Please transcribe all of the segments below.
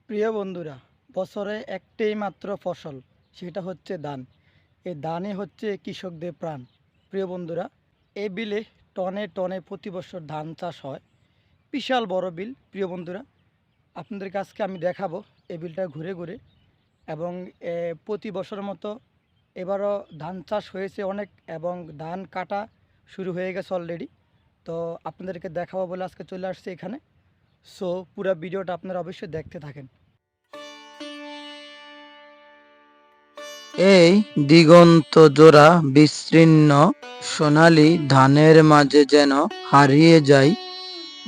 প্রিয় বন্ধুরা, বছরে একটাই মাত্র ফসল, সেটা হচ্ছে ধান। এই ধানই হচ্ছে কৃষকদের প্রাণ। প্রিয় বন্ধুরা, এই বিলে টনে টনে প্রতি বছর ধান চাষ হয়। বিশাল বড় বিল। প্রিয় বন্ধুরা, আপনাদেরকে আজকে আমি দেখাবো এই বিলটা ঘুরে ঘুরে। এবং প্রতি বছরের মতো এবারও ধান চাষ হয়েছে অনেক, এবং ধান কাটা শুরু হয়ে গেছে অলরেডি। তো আপনাদেরকে দেখাবো বলে আজকে চলে আসছে এখানে। সো পুরো ভিডিওটা আপনারা অবশ্যই দেখতে থাকেন। এই দিগন্তজোড়া বিস্তীর্ণ সোনালি ধানের মাঝে যেন হারিয়ে যায়।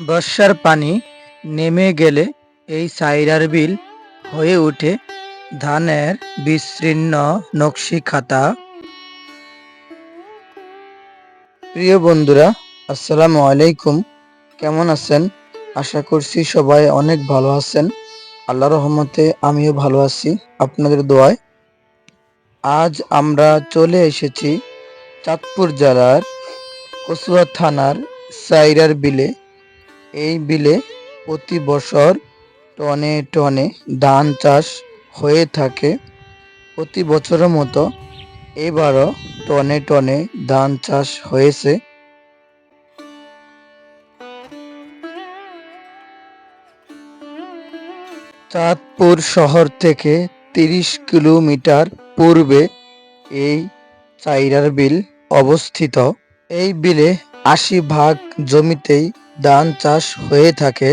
বর্ষার পানি নেমে গেলে এই সাইরার বিল হয়ে ওঠে ধানের বিস্তীর্ণ নকশি খাতা। প্রিয় বন্ধুরা, আসসালামু আলাইকুম। কেমন আছেন? আশা করছি সবাই অনেক ভালো আছেন। আল্লাহর রহমতে আমিও ভালো আছি, আপনাদের দোয়ায়। আজ আমরা চলে এসেছি চাঁদপুর জেলার কচুয়া থানার সাইরার বিলে। এই বিলে প্রতি বছর টনে টনে ধান চাষ হয়ে থাকে। প্রতি বছরের মতো এবারও টনে টনে ধান চাষ হয়েছে। চাঁদপুর শহর থেকে ৩০ কিলোমিটার পূর্বে এই সাইরার বিল অবস্থিত। এই বিলে ৮০% জমিতেই ধান চাষ হয়ে থাকে।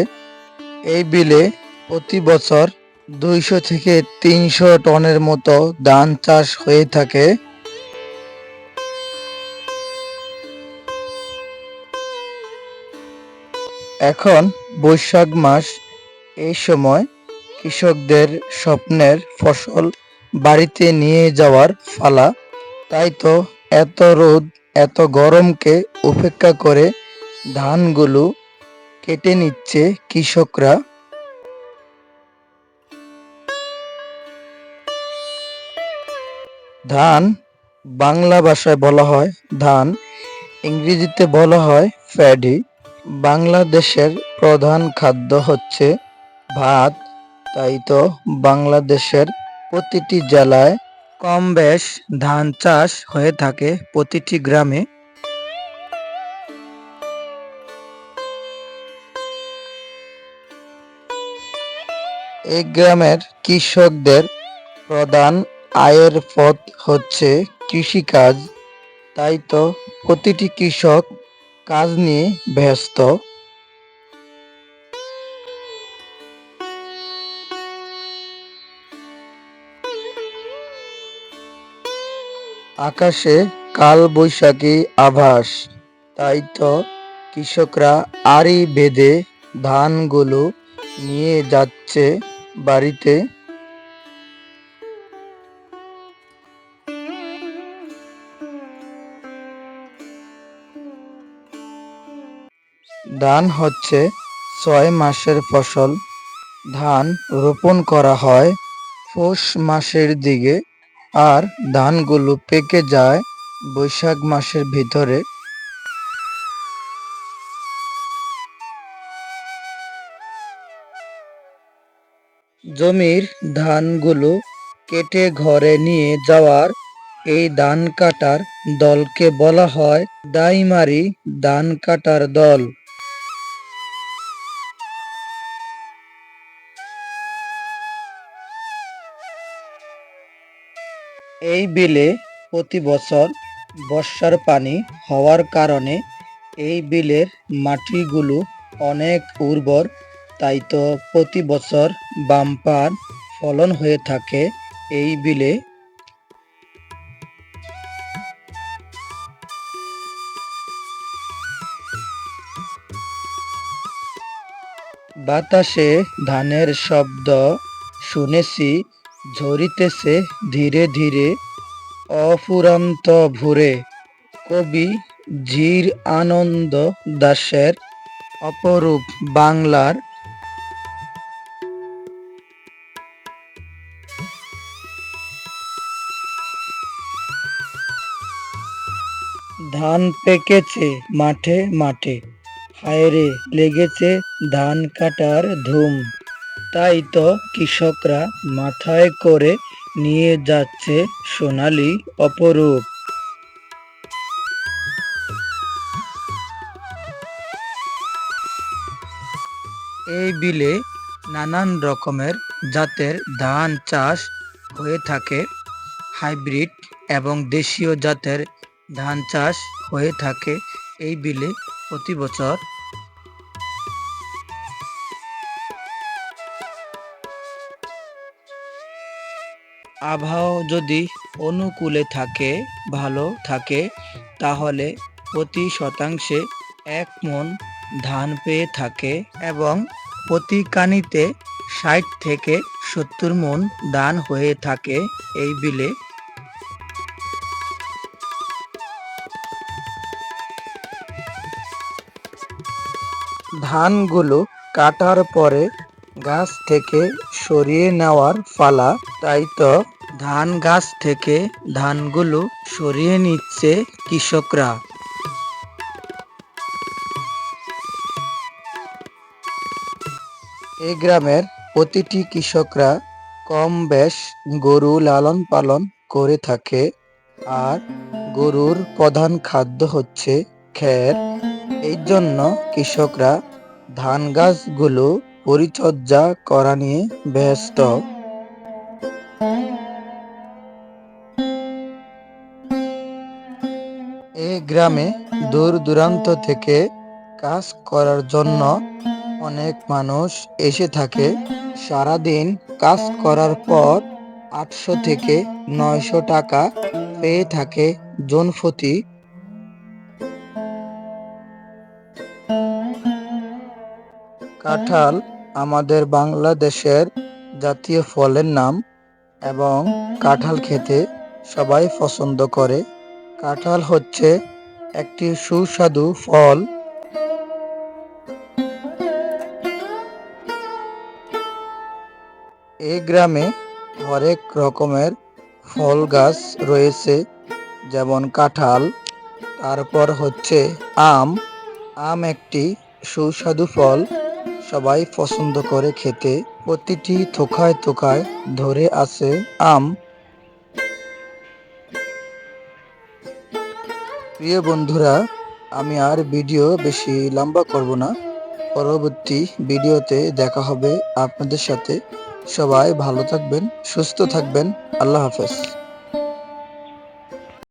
এই বিলে প্রতি বছর ২০০ থেকে ৩০০ টনের মতো ধান চাষ হয়ে থাকে। এখন বৈশাখ মাস। এই সময় কৃষকদের স্বপ্নের ফসল বাড়িতে নিয়ে যাওয়ার পালা। তাই তো এত রোদ, এত গরমকে উপেক্ষা করে ধানগুলো কেটে নিচ্ছে কৃষকরা। ধান বাংলা ভাষায় বলা হয় ধান, ইংরেজিতে বলা হয় প্যাডি। বাংলাদেশের প্রধান খাদ্য হচ্ছে ভাত। তাই তো বাংলাদেশের প্রতিটি জেলায় কম বেশ ধান চাষ হয়ে থাকে প্রতিটি গ্রামে। এই গ্রামের কৃষকদের প্রধান আয়ের পথ হচ্ছে কৃষিকাজ। তাই তো প্রতিটি কৃষক কাজ নিয়ে ব্যস্ত। আকাশে কাল বৈশাখী আভাস। তাই তো কৃষকরা আড়ি বেঁধে ধানগুলো নিয়ে যাচ্ছে বাড়িতে। ধান হচ্ছে ৬ মাসের ফসল। ধান রোপণ করা হয় পৌষ মাসের দিকে, আর ধানগুলো পেকে যায় বৈশাখ মাসের ভিতরে। জমির ধানগুলো কেটে ঘরে নিয়ে যাওয়ার এই ধান কাটার দলকে বলা হয় দাইমারি ধান কাটার দল। এই বিলে প্রতি বছর বর্ষার পানি হওয়ার কারণে এই বিলের মাটিগুলো অনেক উর্বর। তাই তো প্রতি বছর বাম্পার ফলন হয়ে থাকে এই বিলে। বাতাসে ধানের শব্দ শুনেছি, ঝরিতেছে ধীরে ধীরে অফুরন্ত ভোরে। কবি ধীর আনন্দ দাশের অপরূপ বাংলার। ধান পেকেছে মাঠে মাঠে, হায়রে লেগেছে ধান কাটার ধুম। তাই তো কৃষকরা মাথায় করে নিয়ে যাচ্ছে সোনালী অপরূপ। এই বিলে নানান রকমের জাতের ধান চাষ হয়ে থাকে। হাইব্রিড এবং দেশীয় জাতের ধান চাষ হয়ে থাকে এই বিলে প্রতি বছর। আবহাওয়া যদি অনুকূলে থাকে, ভালো থাকে, তাহলে প্রতি শতাংশে 1 মণ ধান পেয়ে থাকে এবং প্রতি কানিতে 60 থেকে 70 মণ ধান হয়ে থাকে এই বিলে। ধানগুলো কাটার পরে গাছ থেকে সরিয়ে নেওয়ার পালা, তাই তো ধান গাছ থেকে ধানগুলো সরিয়ে নিচ্ছে কৃষকরা। এই গ্রামের প্রতিটি কৃষকরা কম বেশ গরু লালন পালন করে থাকে, আর গরুর প্রধান খাদ্য হচ্ছে খ্যার। এই জন্য কৃষকরা ধান গাছগুলো পরিচর্যা করা নিয়ে ব্যস্ত। এই গ্রামে দূর দূরান্ত থেকে কাজ করার জন্য অনেক মানুষ এসে থাকে। সারাদিন কাজ করার পর 800 থেকে 900 টাকা পেয়ে থাকে জনপ্রতি। কাঁঠাল আমাদের বাংলাদেশের জাতীয় ফলের নাম এবং কাঁঠাল খেতে সবাই পছন্দ করে। কাঁঠাল হচ্ছে একটি সুস্বাদু ফল। এই গ্রামে হরেক রকমের ফল গাছ রয়েছে, যেমন কাঁঠাল, তারপর হচ্ছে আম। আম একটি সুস্বাদু ফল, সবাই পছন্দ করে খেতে। প্রতিটি থোকায় থোকায় ধরে আছে আম। প্রিয় বন্ধুরা, আমি আর ভিডিও বেশি লম্বা করব না। পরবর্তী ভিডিওতে দেখা হবে আপনাদের সাথে। সবাই ভালো থাকবেন, সুস্থ থাকবেন। আল্লাহ হাফেজ।